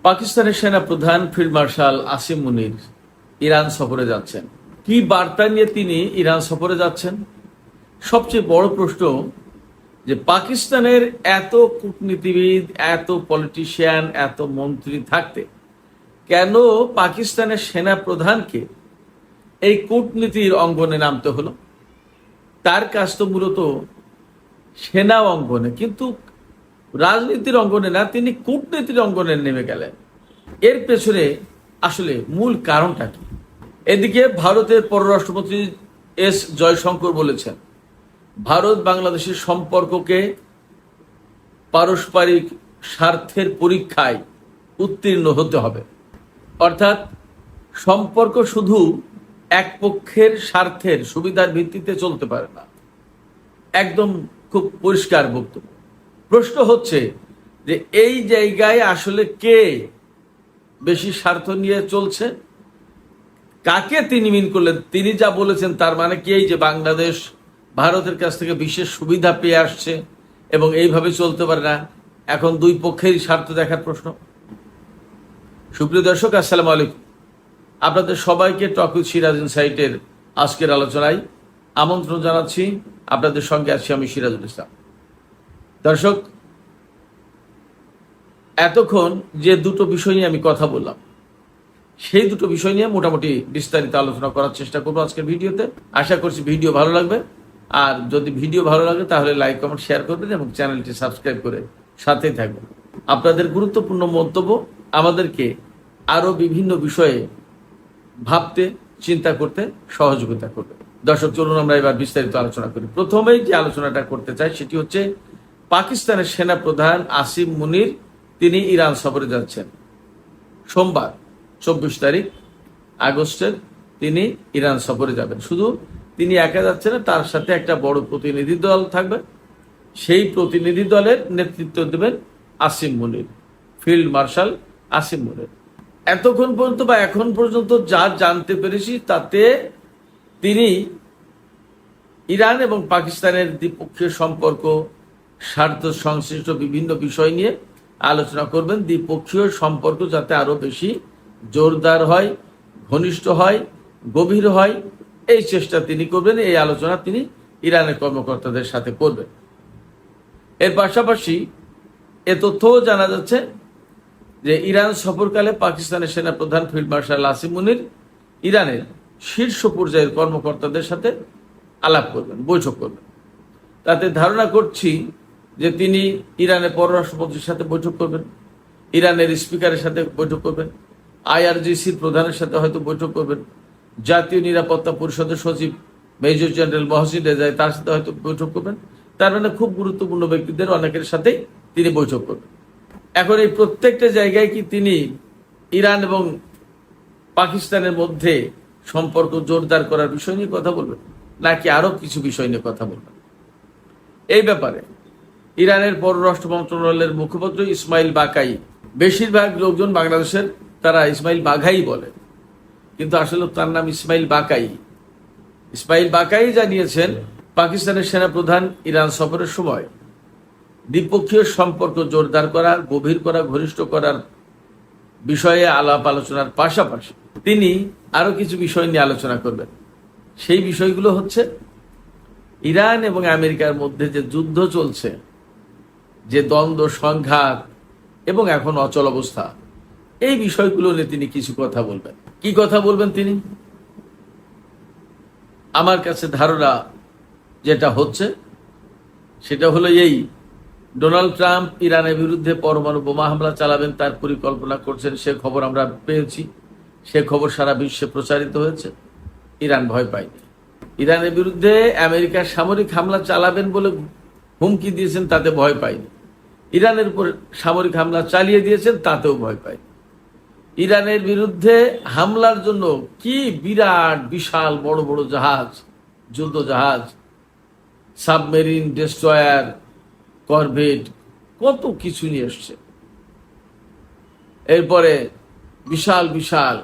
পাকিস্তানের সেনা প্রধান ফিল্ড মার্শাল আসিম মুনির ইরান সফরে যাচ্ছেন। কি বার্তা নিয়ে তিনি ইরান সফরে যাচ্ছেন? সবচেয়ে বড় প্রশ্ন যে পাকিস্তানের এত কূটনীতিবিদ, এত পলিটিশিয়ান, এত মন্ত্রী থাকতে কেন পাকিস্তানের সেনা প্রধানকে এই কূটনীতির অঙ্গনে নামতে হলো? তার কাজ তো মূলত সেনা অঙ্গনে, কিন্তু রাজনীতির অঙ্গনে না, তিনি কূটনীতির অঙ্গনে নেমে গেলেন। এর পেছনে আসলে মূল কারণটা কি? এদিকে ভারতের পররাষ্ট্রমন্ত্রী এস জয়শঙ্কর বলেছেন, ভারত বাংলাদেশের সম্পর্ককে পারস্পরিক স্বার্থের পরীক্ষায় উত্তীর্ণ হতে হবে। অর্থাৎ সম্পর্ক শুধু এক পক্ষের স্বার্থের সুবিধার ভিত্তিতে চলতে পারে না। একদম খুব পরিষ্কার বক্তব্য। প্রশ্ন হচ্ছে যে এই জায়গায় আসলে কে বেশি স্বার্থ নিয়ে চলছে, কাকে তিনি মিন করলেন? তিনি যা বলেছেন তার মানে কি এই যে বাংলাদেশ ভারতের কাছ থেকে বিশেষ সুবিধা পেয়ে আসছে এবং এইভাবে চলতে পারে না? এখন দুই পক্ষেরই স্বার্থ দেখার প্রশ্ন। সুপ্রিয় দর্শক, আসসালামু আলাইকুম। আপনাদের সবাইকে টক উইথ সিরাজ ইনসাইটের আজকের আলোচনায় আমন্ত্রণ জানাচ্ছি। আপনাদের সঙ্গে আছি আমি সিরাজুল ইসলাম। দর্শক, এতক্ষণ যে দুটো বিষয় নিয়ে আমি কথা বললাম, সেই দুটো বিষয় নিয়ে মোটামুটি বিস্তারিত আলোচনা করার চেষ্টা করবো আজকের ভিডিওতে। আশা করছি ভিডিও ভালো লাগবে। আর যদি ভিডিও ভালো লাগে তাহলে লাইক, কমেন্ট, শেয়ার করবেন এবং চ্যানেলটি সাবস্ক্রাইব করে সাথেই থাকবেন। আপনাদের গুরুত্বপূর্ণ মন্তব্য আমাদেরকে আরও বিভিন্ন বিষয়ে ভাবতে, চিন্তা করতে সহযোগিতা করবে। দর্শক, চলুন আমরা এবার বিস্তারিত আলোচনা করি। প্রথমেই যে আলোচনাটা করতে চাই সেটি হচ্ছে পাকিস্তানের সেনা প্রধান আসিম মুনির তিনি ইরান সফরে যাচ্ছেন। সোমবার 24 তারিখ আগস্টের তিনি ইরান সফরে যাবেন। শুধু তিনি একা যাচ্ছেন না, তার সাথে একটা বড় প্রতিনিধি দল থাকবে। সেই প্রতিনিধি দলের নেতৃত্ব দেবেন আসিম মুনির, ফিল্ড মার্শাল আসিম মুনির। এতক্ষণ পর্যন্ত বা এখন পর্যন্ত যা জানতে পেরেছি তাতে তিনি ইরান এবং পাকিস্তানের দ্বিপক্ষীয় সম্পর্ক, স্বার্থ সংশ্লিষ্ট বিভিন্ন বিষয় নিয়ে আলোচনা করবেন। দ্বিপক্ষীয় সম্পর্ক যাতে আরো বেশি জোরদার হয়, ঘনিষ্ঠ হয়, গভীর হয়, এই চেষ্টা তিনি করবেন। এই আলোচনা তিনি ইরানের কর্মকর্তাদের সাথে করবেন। এর পাশাপাশি এ তথ্যও জানা যাচ্ছে যে ইরান সফরকালে পাকিস্তানের সেনা প্রধান ফিল্ড মার্শাল আসিম মুনির ইরানের শীর্ষ পর্যায়ের কর্মকর্তাদের সাথে আলাপ করবেন, বৈঠক করবেন। তাতে ধারণা করছি যে তিনি ইরানের পররাষ্ট্রমন্ত্রীর সাথে বৈঠক করবেন, ইরানের স্পিকারের সাথে বৈঠক করবেন, IRGCর প্রধানের সাথে হয়তো বৈঠক করবেন, জাতীয় নিরাপত্তা পরিষদের সচিব মেজর জেনারেল মহসিন রেজাই তার সাথে হয়তো বৈঠক করবেন। তার মানে খুব গুরুত্বপূর্ণ ব্যক্তিদের অনেকের সাথেই তিনি বৈঠক করবেন। এখন এই প্রত্যেকটা জায়গায় কি তিনি ইরান এবং পাকিস্তানের মধ্যে সম্পর্ক জোরদার করার বিষয় নিয়ে কথা বলবেন, নাকি আরো কিছু বিষয় নিয়ে কথা বলবেন? এই ব্যাপারে ইরানের পররাষ্ট্র মন্ত্রণালয়ের মুখপাত্র ইসমাইল বাকাই, বেশিরভাগ লোকজন বাংলাদেশের তারা ইসমাইল বাঘাই বলে, কিন্তু আসলে তার নাম ইসমাইল বাকাই। ইসমাইল বাকাই জানিয়েছেন পাকিস্তানের সেনা প্রধান ইরান সফরের সময় দ্বিপক্ষীয় সম্পর্ক জোরদার করা, গভীর করা, ঘনিষ্ঠ করার বিষয়ে আলাপ আলোচনার পাশাপাশি তিনি আরো কিছু বিষয় নিয়ে আলোচনা করবেন। সেই বিষয়গুলো হচ্ছে ইরান এবং আমেরিকার মধ্যে যে যুদ্ধ চলছে, যে দ্বন্দ্ব, সংঘাত এবং এখন অচল অবস্থা, এই বিষয়গুলো নিয়ে তিনি কিছু কথা বলবেন। কি কথা বলবেন তিনি? আমার কাছে ধারণা যেটা হচ্ছে সেটা হলো এই, ডোনাল্ড ট্রাম্প ইরানের বিরুদ্ধে পরমাণু বোমা হামলা চালাবেন তার পরিকল্পনা করছেন, সে খবর আমরা পেয়েছি, সে খবর সারা বিশ্বে প্রচারিত হয়েছে। ইরান ভয় পায়নি। ইরানের বিরুদ্ধে আমেরিকার সামরিক হামলা চালাবেন বলে হুমকি দিয়েছেন, তাতে ভয় পায়নি। ইরানের উপর সামরিক হামলা চালিয়ে দিয়েছেন, তাতেও ভয় পায়নি। ইরানের বিরুদ্ধে হামলার জন্য কি বিরাট বিশাল বড় বড় জাহাজ, যুদ্ধ জাহাজ, সাবমেরিন, ডেস্ট্রয়ার, করভেট, কত কিছু নিয়ে এসছে। এরপরে বিশাল বিশাল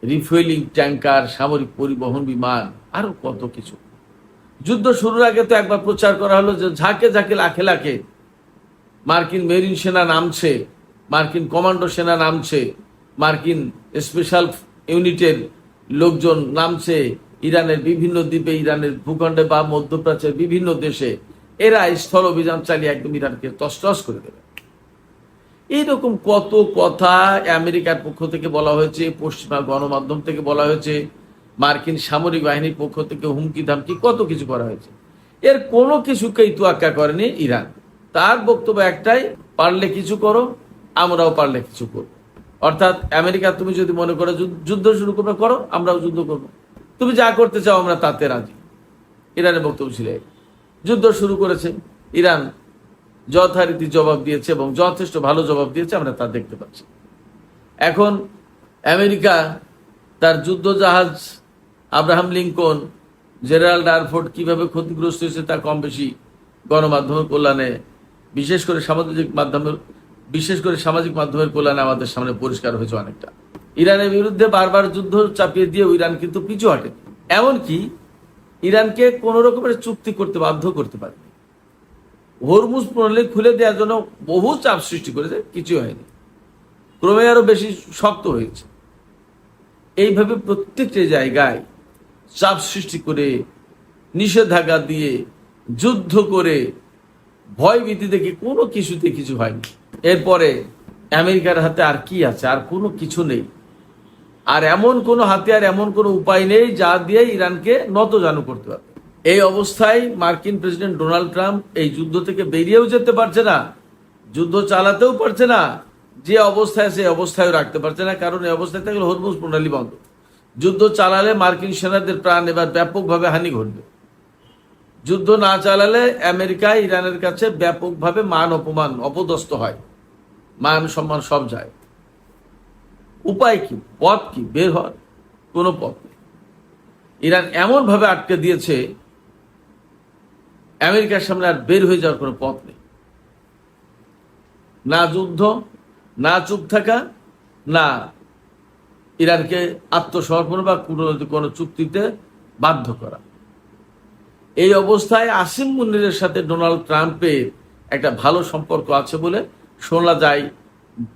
রিফুয়েলিং ট্যাঙ্কার, সামরিক পরিবহন বিমান, আরো কত কিছু। যুদ্ধ শুরুর আগে তো একবার প্রচার করা হলো যে ঝাঁকে ঝাঁকে লাখে লাখে মার্কিন মেরিন সেনা নামছে মার্কিন কমান্ডো সেনা নামছে, মার্কিন স্পেশাল ইউনিটের লোকজন নামছে ইরানের বিভিন্ন দ্বীপে, ইরানের ভূখণ্ডে বা মধ্যপ্রাচ্যের বিভিন্ন দেশে। এরা স্থল অভিযান চালিয়ে একদম ইরানকে তছনছ করে দেবে। এইরকম কত কথা আমেরিকার পক্ষ থেকে বলা হয়েছে, পশ্চিমা গণমাধ্যম থেকে বলা হয়েছে, মার্কিন সামরিক বাহিনীর পক্ষ থেকে হুমকি ধামকি কত কিছু করা হয়েছে। এর কোনো কিছুকেই তোয়াক্কা করেনি ইরান। তার বক্তব্য একটাই, পারলে কিছু করো, আমরাও পারলে কিছু করব। অর্থাৎ আমেরিকা তুমি যদি মনে করো যুদ্ধ শুরু করবে, করো, আমরাও যুদ্ধ করব। তুমি যা করতে চাও আমরা তাতে রাজি। ইরানের বক্তব্য ছিল যুদ্ধ শুরু করেছে, ইরান যথারীতি জবাব দিয়েছে এবং যথেষ্ট ভালো জবাব দিয়েছে, আমরা তা দেখতে পাচ্ছি। এখন আমেরিকা তার যুদ্ধ জাহাজ আব্রাহাম লিঙ্কন, জেনারেল ডারফোর্ড কিভাবে ক্ষতিগ্রস্ত হয়েছে তা কম বেশি গণমাধ্যমের কল্যাণে, বিশেষ করে সামাজিক মাধ্যমের কল্যাণে আমাদের সামনে পরিষ্কার হয়েছে অনেকটা। ইরানের বিরুদ্ধে বারবার যুদ্ধ চাপিয়ে দিয়ে ইরান কিন্তু পিছু হাঁটে, এমনকি ইরানকে কোন রকমের চুক্তি করতে বাধ্য করতে পারে। হরমুজ প্রণালী খুলে দেওয়ার জন্য বহু চাপ সৃষ্টি করেছে, কিছু হয়নি, ক্রমে আরো বেশি শক্ত হয়েছে। এইভাবে প্রত্যেকটি জায়গায় চাপ সৃষ্টি করে, নিষেধাজ্ঞা দিয়ে, যুদ্ধ করে, ভয় ভীতি দেখে কোনো কিছুতে কিছু হয়নি। এরপরে আমেরিকার হাতে আর কি আছে? আর কোনো কিছু নেই। আর এমন কোনো হাতিয়ার, এমন কোনো উপায় নেই যা দিয়ে ইরানকে নতজানু করতে পারবে। এই অবস্থায় মার্কিন প্রেসিডেন্ট ডোনাল্ড ট্রাম্প এই যুদ্ধ থেকে বেরিয়েও যেতে পারছে না, যুদ্ধ চালাতেও পারছে না, যে অবস্থায় সেই অবস্থায় রাখতে পারছে না। কারণ এই অবস্থায় থাকলে হরমুজ প্রণালী বন্ধ। যুদ্ধ চালালে মার্কিন সেনাদের প্রাণ এবার ব্যাপকভাবে হানি ঘটবে। যুদ্ধ না চালালে আমেরিকা ইরানের কাছে ব্যাপকভাবে মান অপমান, অপদস্থ হয়, মান সম্মান সব যায়। উপায় কি? পথ কি? বের হওয়ার কোনো পথ নেই। ইরান এমন ভাবে আটকে দিয়েছে, আমেরিকার সামনে আর বের হয়ে যাওয়ার কোনো পথ নেই। না যুদ্ধ, না চুপ থাকা, না ইরানকে আত্মসমর্পণ বা কোনো চুক্তিতে বাধ্য করা। এই অবস্থায় আসিম মুনিরের সাথে ডোনাল্ড ট্রাম্পের একটা ভালো সম্পর্ক আছে বলে শোনা যায়।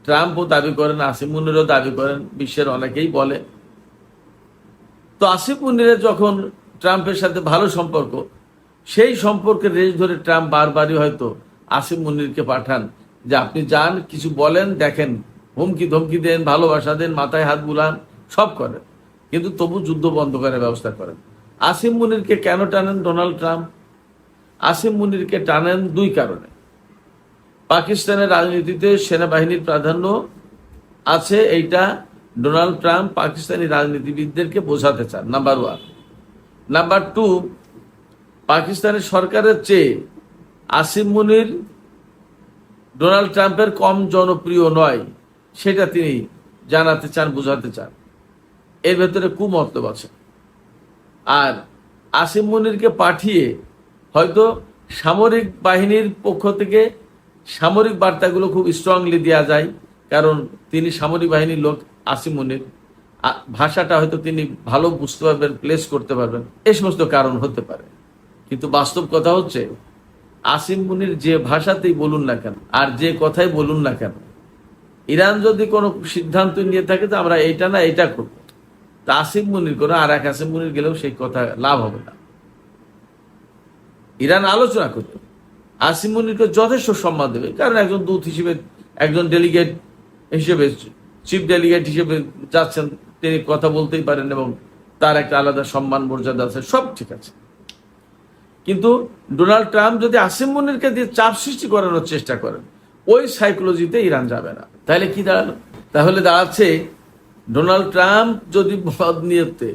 ট্রাম্পও দাবি করেন, আসিম মুনিরও দাবি করেন, বিশ্বের অনেকেই বলে। তো আসিম মুনিরের যখন ট্রাম্পের সাথে ভালো সম্পর্ক, সেই সম্পর্কের রেশ ধরে ট্রাম্প বারবারই হয়তো আসিম মুনিরকে পাঠান যে আপনি যান, কিছু বলেন, দেখেন, হুমকি ধমকি দেন, ভালোবাসা দেন, মাথায় হাত বুলান, সব করেন, কিন্তু তবু যুদ্ধ বন্ধ করার ব্যবস্থা করেন। আসিম মুনিরকে কেন টানেন ডোনাল্ড ট্রাম্প? আসিম মুনিরকে টানেন দুই কারণে। পাকিস্তানের রাজনীতিতে সেনাবাহিনীর প্রাধান্য আছে, এইটা ডোনাল্ড ট্রাম্প পাকিস্তানি রাজনীতিবিদদেরকে বোঝাতে চান, নাম্বার ওয়ান। নাম্বার টু, পাকিস্তানের সরকারের চেয়ে আসিম মুনির ডোনাল্ড ট্রাম্পের কম জনপ্রিয় নয়, সেটা তিনি জানাতে চান, বোঝাতে চান। এর ভেতরে কুমতলব আছে। আর আসিম মুনিরকে পাঠিয়ে হয়তো সামরিক বাহিনীর পক্ষ থেকে সামরিক বার্তাগুলো খুব স্ট্রংলি দেওয়া যায়, কারণ তিনি সামরিক বাহিনীর লোক। আসিম মুনির ভাষাটা হয়তো তিনি ভালো বুঝতে পারবেন, প্লেস করতে পারবেন, এই সমস্ত কারণ হতে পারে। কিন্তু বাস্তব কথা হচ্ছে, আসিম মুনির যে ভাষাতেই বলুন না কেন, আর যে কথাই বলুন না কেন, ইরান যদি কোনো সিদ্ধান্ত নিয়ে থাকে তো আমরা এইটা না এইটা করব, তা আসিম মুনির করে আর এক আসিম মুনির গেলেও সেই কথা লাভ হবে না। ইরান আলোচনা করবে, আসিম মুনিরকে যথেষ্ট সম্মান দেবে, কারণ একজন দূত হিসেবে, একজন ডেলিগেট হিসেবে, চিফ ডেলিগেট হিসেবে যাচ্ছেন, তিনি কথা বলতেই পারেন এবং তার একটা আলাদা সম্মান মর্যাদা আছে, সব ঠিক আছে। কিন্তু ডোনাল্ড ট্রাম্প যদি আসিম মুনিরকে দিয়ে চাপ সৃষ্টি করানোর চেষ্টা করেন, ওই সাইকোলজিতে ইরান যাবে না। তাহলে কি দাঁড়ালো? তাহলে দাঁড়াচ্ছে ডোনাল্ড ট্রাম্প যদি নিয়তে,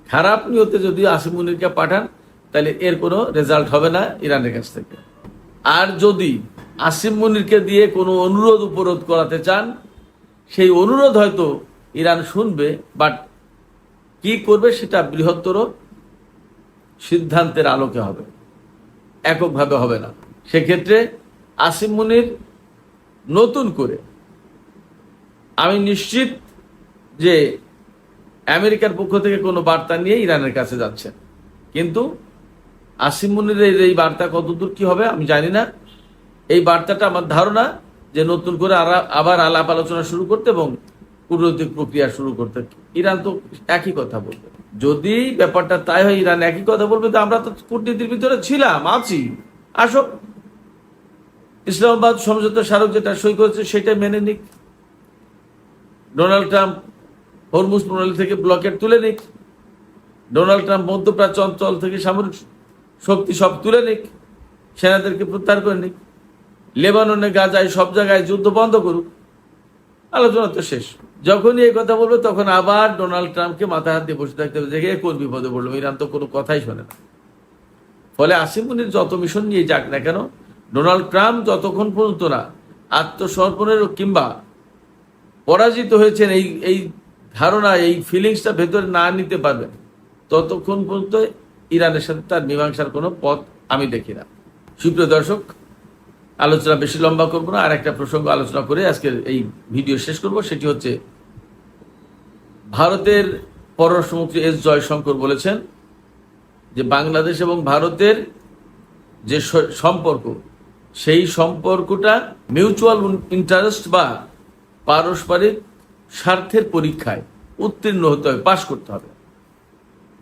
খারাপ নিয়তে যদি আসিম মুনিরকে পাঠান, তাহলে এর কোনো রেজাল্ট হবে না ইরানের কাছ থেকে। আর যদি আসিম মুনিরকে দিয়ে কোনো অনুরোধ উপরোধ করাতে চান, সেই অনুরোধ হয়তো ইরান শুনবে, বাট কি করবে সেটা বৃহত্তর সিদ্ধান্তের আলোকে হবে, এককভাবে হবে না। সেক্ষেত্রে আসিম মুনির নতুন করে, আমি নিশ্চিত যে আমেরিকার পক্ষ থেকে কোনো বার্তা নিয়ে ইরানের কাছে যাচ্ছেন, কিন্তু আসিম মুনিরের এই বার্তা কতদূর কি হবে আমি জানি না। এই বার্তাটা আমার ধারণা যে নতুন করে আবার আলাপ আলোচনা শুরু করতে এবং কূটনৈতিক প্রক্রিয়া শুরু করতে। ইরান তো একই কথা বলবে। যদি ব্যাপারটা তাই হয়, ইরান একই কথা বলবে, তো আমরা তো কূটনীতির ভিতরে ছিলাম, আছি, আসো, ইসলামাবাদ সমঝোতা স্মারক যেটা সই করেছে সেটা মেনে নিক, ডোনাল্ড ট্রাম্প হরমুজ প্রণালী থেকে ব্লকেট তুলে নিক, ডোনাল্ড ট্রাম্প মধ্যপ্রাচ্য অঞ্চল থেকে সামরিক শক্তি সব তুলে নিক, সেনাদেরকে প্রত্যাহার করে নিক, লেবাননে, গাজায়, সব জায়গায় যুদ্ধ বন্ধ করুক, আলোচনা তো শেষ। যখনই এই কথা বলবে তখন আবার ডোনাল্ড ট্রাম্পকে মাথা হাত দিয়ে বসে থাকতে হবে, দেখে কোন বিপদে পড়লো, ইরান তো কোনো কথাই শোনে না। ফলে আসিম মুনির যত মিশন নিয়ে যাক না কেন, ডোনাল্ড ট্রাম্প যতক্ষণ পর্যন্ত না আত্মসমর্পণের কিংবা পরাজিত হয়েছেন এই ধারণা, এই ফিলিংসটা ভেতরে না নিতে পারবেন, ততক্ষণ পর্যন্ত ইরানের সাথে তার মীমাংসার কোনো পথ আমি দেখি না। সুপ্রিয় দর্শক, আলোচনা বেশি লম্বা করবো না, আর একটা প্রসঙ্গ আলোচনা করে আজকের এই ভিডিও শেষ করব। সেটি হচ্ছে, ভারতের পররাষ্ট্রমন্ত্রী এস জয়শঙ্কর বলেছেন যে বাংলাদেশ এবং ভারতের যে সম্পর্ক, সেই সম্পর্কটা মিউচুয়াল ইন্টারেস্ট বা পারস্পরিক স্বার্থের পরীক্ষায় উত্তীর্ণ হতে হবে, পাশ করতে হবে।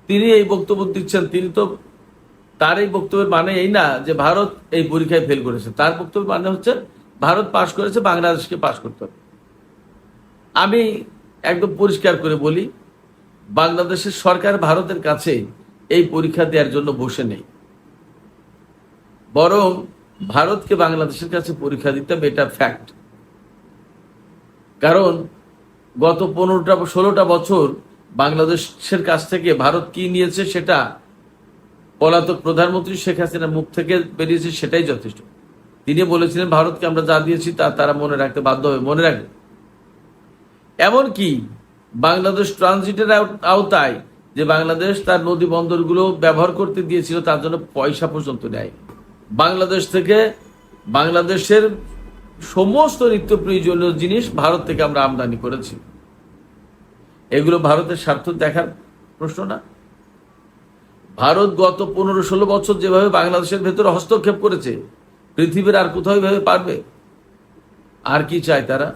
তিনি এই বক্তব্য দিচ্ছেন, তিনি তো, তার এই বক্তব্যের মানে এই না যে ভারত এই পরীক্ষায় ফেল করেছে, তার বক্তব্যের মানে হচ্ছে ভারত পাশ করেছে, বাংলাদেশকে পাশ করতে হবে। আমি একদম পরিষ্কার করে বলি, বাংলাদেশের সরকার ভারতের কাছে এই পরীক্ষা দেওয়ার জন্য বসে নেই, বরং ভারতকে বাংলাদেশের কাছে পরীক্ষা দিতে হবে, এটা ফ্যাক্ট। কারণ গত 15-16টা বছর বাংলাদেশের কাছ থেকে ভারত কি নিয়েছে সেটা পলাতক প্রধানমন্ত্রী শেখ হাসিনার মুখ থেকে বেরিয়েছে, সেটাই যথেষ্ট। তিনি বলেছিলেন ভারতকে আমরা যা দিয়েছি তা তারা মনে রাখতে বাধ্য হবে, মনে রাখবে। এমনকি বাংলাদেশ ট্রানজিটের আওতায় যে বাংলাদেশ তার নদী বন্দরগুলো ব্যবহার করতে দিয়েছিল, তার জন্য পয়সা পর্যন্ত নেয়। বাংলাদেশ থেকে বাংলাদেশের সমস্ত নিত্য প্রয়োজনীয় জিনিস ভারত থেকে আমরা আমদানি করেছি। এগুলো ভারতের স্বার্থ দেখার প্রশ্ন না। ভারত গত 15-16 বছর যেভাবে বাংলাদেশের ভেতরে হস্তক্ষেপ করেছে, পৃথিবীর আর কোথাও ভাবে পারবে? আর কি চায় তারা?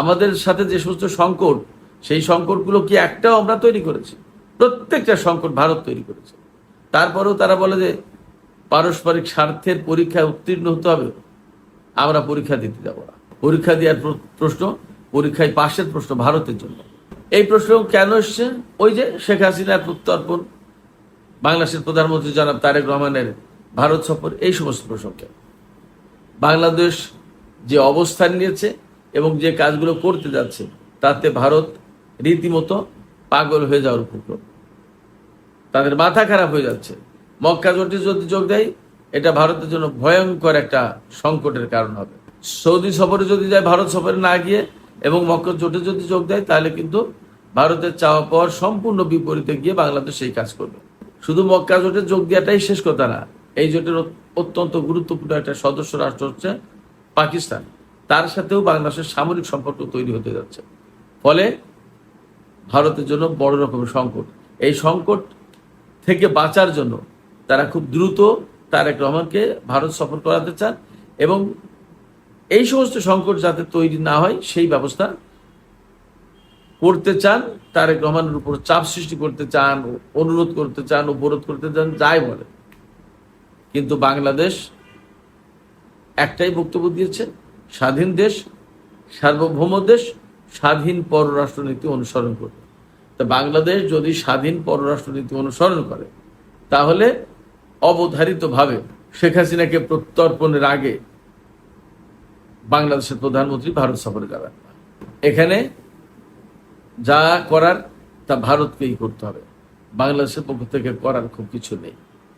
আমাদের সাথে যে সমস্ত সংকট, সেই সংকটগুলো কি একটাও আমরা তৈরি করেছি? প্রত্যেকটা সংকট ভারত তৈরি করেছে। তারপরেও তারা বলে যে পারস্পরিক স্বার্থের পরীক্ষায় উত্তীর্ণ হতে হবে, আমরা পরীক্ষা দিতে যাব না। পরীক্ষা দেওয়ার প্রশ্ন, পরীক্ষায় পাশের প্রশ্ন ভারতের জন্য। এই প্রশ্ন কেন এসছে? ওই যে শেখ হাসিনার প্রত্যর্পণ, বাংলাদেশের প্রধানমন্ত্রী জনাব তারেক রহমানের ভারত সফর, এই সমস্ত প্রসঙ্গে বাংলাদেশ যে অবস্থান নিয়েছে এবং যে কাজগুলো করতে যাচ্ছে, তাতে ভারত রীতিমতো পাগল হয়ে যাওয়ার উপক্রম। তাদের মাথা খারাপ হয়ে যাচ্ছে। মক্কা জোটে যদি যোগ দেয়, এটা ভারতের জন্য ভয়ঙ্কর একটা সংকটের কারণ হবে। সৌদি সফরে যদি যায়, ভারত সফরে না গিয়ে, এবং মক্কা জোটে যদি যোগ দেয়, তাহলে কিন্তু ভারতের চাওয়া পাওয়ার সম্পূর্ণ বিপরীতে গিয়ে বাংলাদেশ সেই কাজ করবে। শুধু মক্কা জোটে যোগ দেওয়াটাই শেষ কথা না, এই জোটের অত্যন্ত গুরুত্বপূর্ণ একটা সদস্য রাষ্ট্র হচ্ছে পাকিস্তান, তার সাথেও বাংলাদেশের সামরিক সম্পর্ক তৈরি হতে যাচ্ছে। ফলে ভারতের জন্য বড় রকমের সংকট। এই সংকট থেকে বাঁচার জন্য তারা খুব দ্রুত তারেক রহমানকে ভারত সফর করাতে চান, এবং এই সমস্ত সংকট যাতে তৈরি না হয় সেই ব্যবস্থা করতে চান। তারেক রহমানের উপর চাপ সৃষ্টি করতে চান, অনুরোধ করতে চান, উপরোধ করতে চান, যাই বলে। কিন্তু বাংলাদেশ একটাই বক্তব্য দিয়েছে, স্বাধীন দেশ, সার্বভৌম দেশ, স্বাধীন পররাষ্ট্রনীতি অনুসরণ করবে। তা বাংলাদেশ যদি স্বাধীন পররাষ্ট্রনীতি অনুসরণ করে, তাহলে অবধারিতভাবে শেখ হাসিনাকে প্রত্যর্পণের আগে বাংলাদেশের প্রধানমন্ত্রী ভারত সফরে যাবেন না। এখানে যা করার তা ভারতকেই করতে হবে, বাংলাদেশের পক্ষ থেকে করার খুব কিছু নেই।